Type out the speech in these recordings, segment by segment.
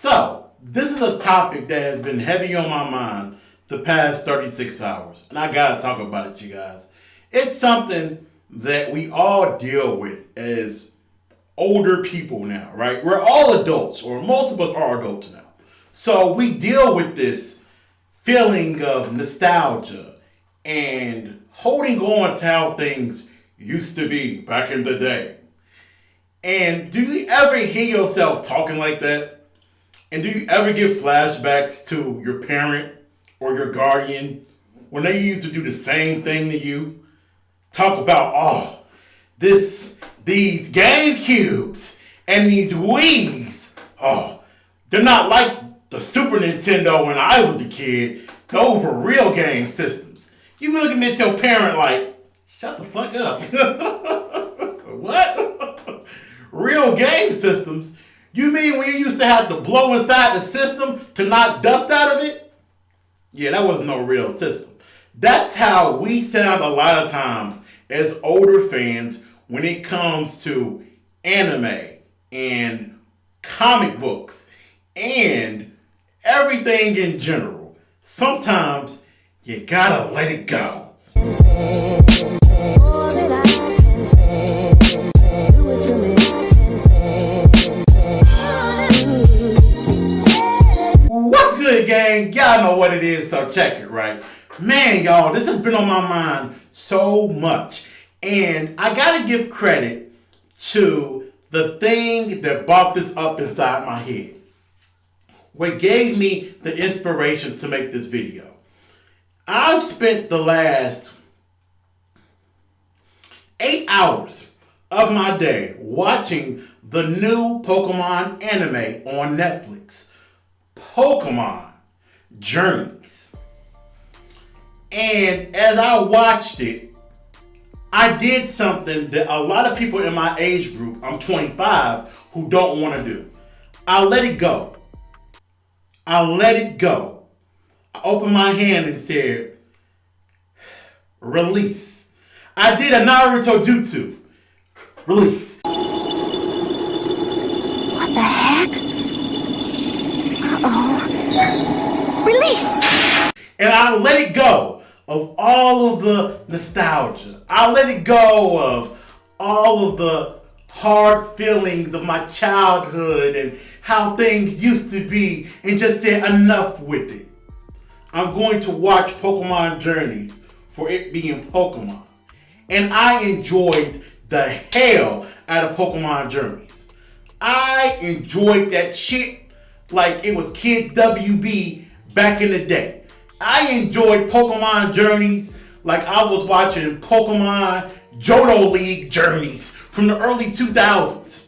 So, this is a topic that has been heavy on my mind the past 36 hours. And I gotta talk about it, you guys. It's something that we all deal with as older people now, right? We're all adults, or most of us are adults now. So we deal with this feeling of nostalgia and holding on to how things used to be back in the day. And do you ever hear yourself talking like that? And do you ever get flashbacks to your parent or your guardian when they used to do the same thing to you? Talk about, these GameCubes and these Wii's. Oh, they're not like the Super Nintendo when I was a kid. Those were real game systems. You looking at your parent like, shut the fuck up. What? Real game systems? You mean when you used to have to blow inside the system to knock dust out of it? Yeah, that was no real system. That's how we sound a lot of times as older fans when it comes to anime and comic books and everything in general. Sometimes you gotta let it go. What's good, gang? Y'all know what it is, so check it, right? Man, y'all, this has been on my mind so much. And I gotta give credit to the thing that brought this up inside my head. What gave me the inspiration to make this video. I've spent the last 8 hours of my day watching the new Pokemon anime on Netflix. Pokemon Journeys. And as I watched it, I did something that a lot of people in my age group, I'm 25, who don't want to do. I let it go. I let it go. I opened my hand and said, release. I did a Naruto jutsu. Release. What the heck? Uh-oh. Release. And I let it go of all of the nostalgia. I let it go of all of the hard feelings of my childhood and how things used to be and just said enough with it. I'm going to watch Pokemon Journeys for it being Pokemon. And I enjoyed the hell out of Pokemon Journeys. I enjoyed that shit like it was Kids WB back in the day. I enjoyed Pokemon Journeys like I was watching Pokemon Johto League Journeys from the early 2000s.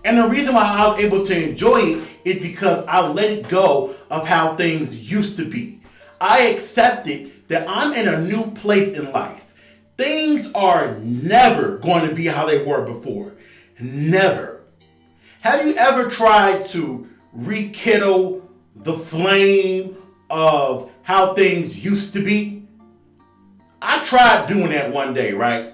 And the reason why I was able to enjoy it is because I let it go of how things used to be. I accepted that I'm in a new place in life. Things are never going to be how they were before. Never. Have you ever tried to rekindle the flame of how things used to be? I tried doing that one day, right?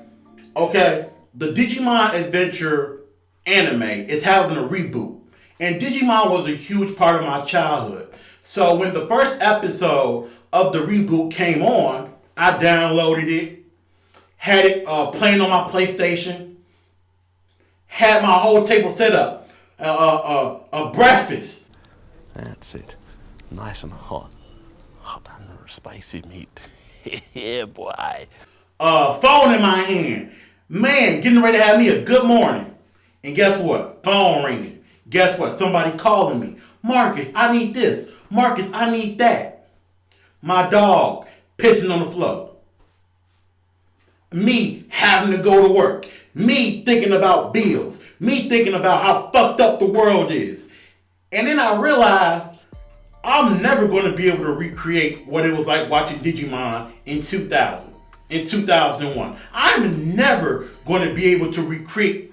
Okay, the Digimon Adventure anime is having a reboot. And Digimon was a huge part of my childhood. So when the first episode of the reboot came on, I downloaded it, had it playing on my PlayStation, had my whole table set up, a breakfast. That's it. Nice and hot. Hot and spicy meat. Yeah, boy. Phone in my hand. Man, getting ready to have me a good morning. And guess what? Phone ringing. Guess what? Somebody calling me. Marcus, I need this. Marcus, I need that. My dog pissing on the floor. Me having to go to work. Me thinking about bills. Me thinking about how fucked up the world is. And then I realized I'm never going to be able to recreate what it was like watching Digimon in 2000, in 2001. I'm never going to be able to recreate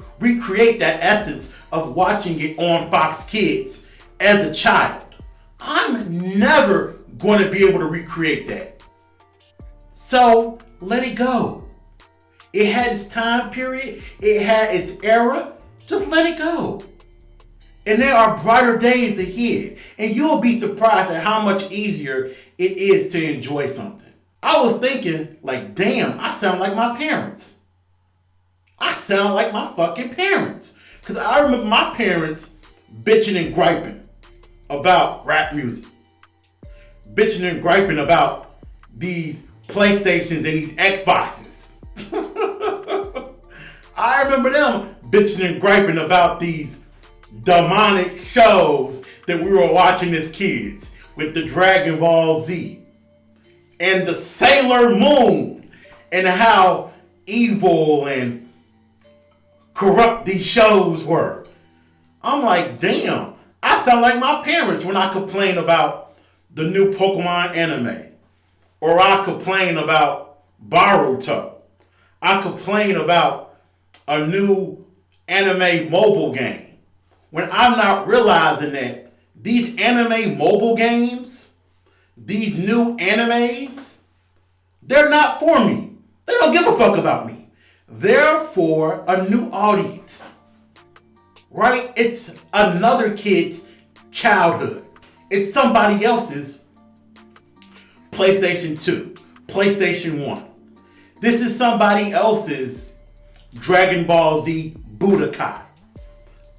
that essence of watching it on Fox Kids as a child. I'm never going to be able to recreate that. So let it go. It had its time period. It had its era. Just let it go. And there are brighter days ahead. And you'll be surprised at how much easier it is to enjoy something. I was thinking, like, damn, I sound like my parents. I sound like my fucking parents. Because I remember my parents bitching and griping about rap music. Bitching and griping about these PlayStations and these Xboxes. I remember them bitching and griping about these demonic shows that we were watching as kids with the Dragon Ball Z and the Sailor Moon and how evil and corrupt these shows were. I'm like, damn, I sound like my parents when I complain about the new Pokemon anime, or I complain about Boruto. I complain about a new anime mobile game. When I'm not realizing that these anime mobile games, these new animes, they're not for me. They don't give a fuck about me. They're for a new audience. Right? It's another kid's childhood. It's somebody else's PlayStation 2, PlayStation 1. This is somebody else's Dragon Ball Z Budokai.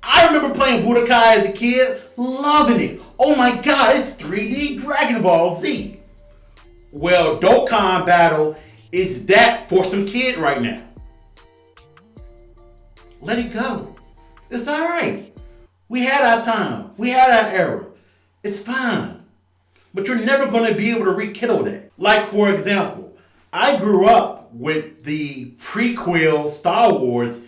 I remember playing Budokai as a kid, loving it. Oh my god, it's 3D Dragon Ball Z. Well, Dokkan Battle is that for some kid right now. Let it go. It's alright. We had our time. We had our era. It's fine. But you're never going to be able to rekindle that. Like, for example, I grew up with the prequel Star Wars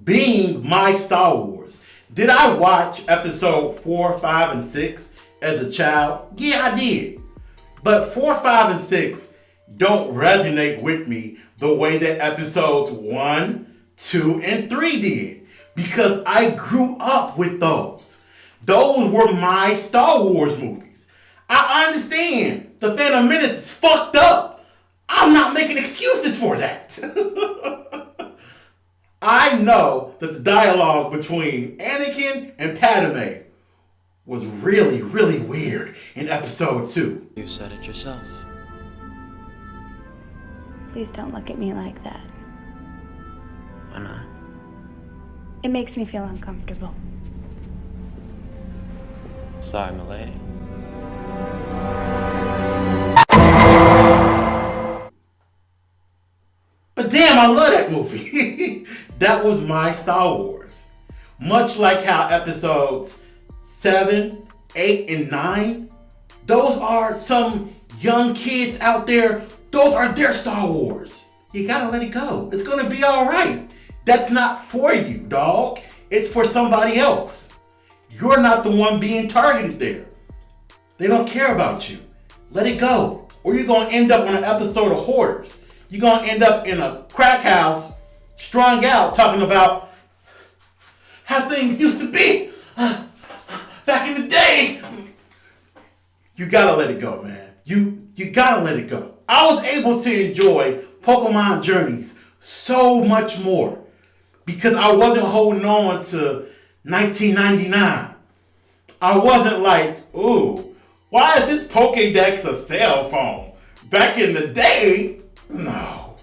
being my Star Wars. Did I watch episode 4, 5, and 6 as a child? Yeah, I did. But 4, 5, and 6 don't resonate with me the way that episodes 1, 2, and 3 did. Because I grew up with those. Those were my Star Wars movies. I understand the Phantom Menace is fucked up. I'm not making excuses for that. I know that the dialogue between Anakin and Padme was really, really weird in episode 2. You said it yourself. Please don't look at me like that. Why not? It makes me feel uncomfortable. Sorry, milady. But damn, I love that movie. That was my Star Wars. Much like how episodes 7, 8, and 9, those are some young kids out there, those are their Star Wars. You gotta let it go. It's gonna be alright. That's not for you, dog. It's for somebody else. You're not the one being targeted there. They don't care about you. Let it go. Or you're gonna end up on an episode of Hoarders. You're gonna end up in a crack house, strung out, talking about how things used to be back in the day. You gotta let it go, man. You gotta let it go. I was able to enjoy Pokemon Journeys so much more because I wasn't holding on to 1999. I wasn't like, ooh, why is this Pokédex a cell phone? Back in the day, no.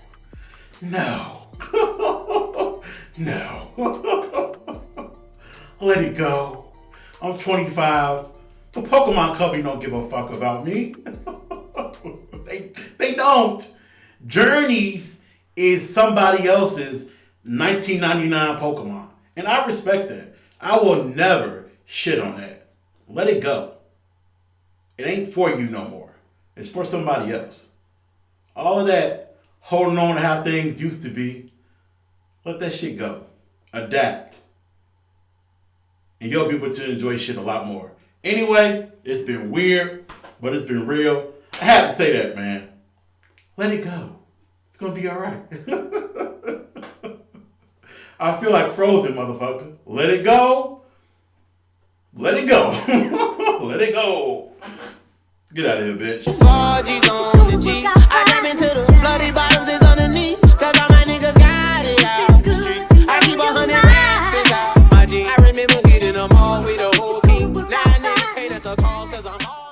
Let it go. I'm 25. The Pokemon company don't give a fuck about me. They don't. Journeys is somebody else's 1999 Pokemon. And I respect that. I will never shit on that. Let it go. It ain't for you no more. It's for somebody else. All of that holding on to how things used to be, let that shit go. Adapt. And you'll be able to enjoy shit a lot more. Anyway, it's been weird, but it's been real. I have to say that, man. Let it go. It's gonna be alright. I feel like Frozen, motherfucker. Let it go. Let it go. Let it go. Get out of here, bitch. 4G's on the G. I jump into the bloody bottoms is underneath. Cause all my niggas got it out the streets. I keep 100 racks inside my jeans. I remember hitting them all with a a call, cause I'm all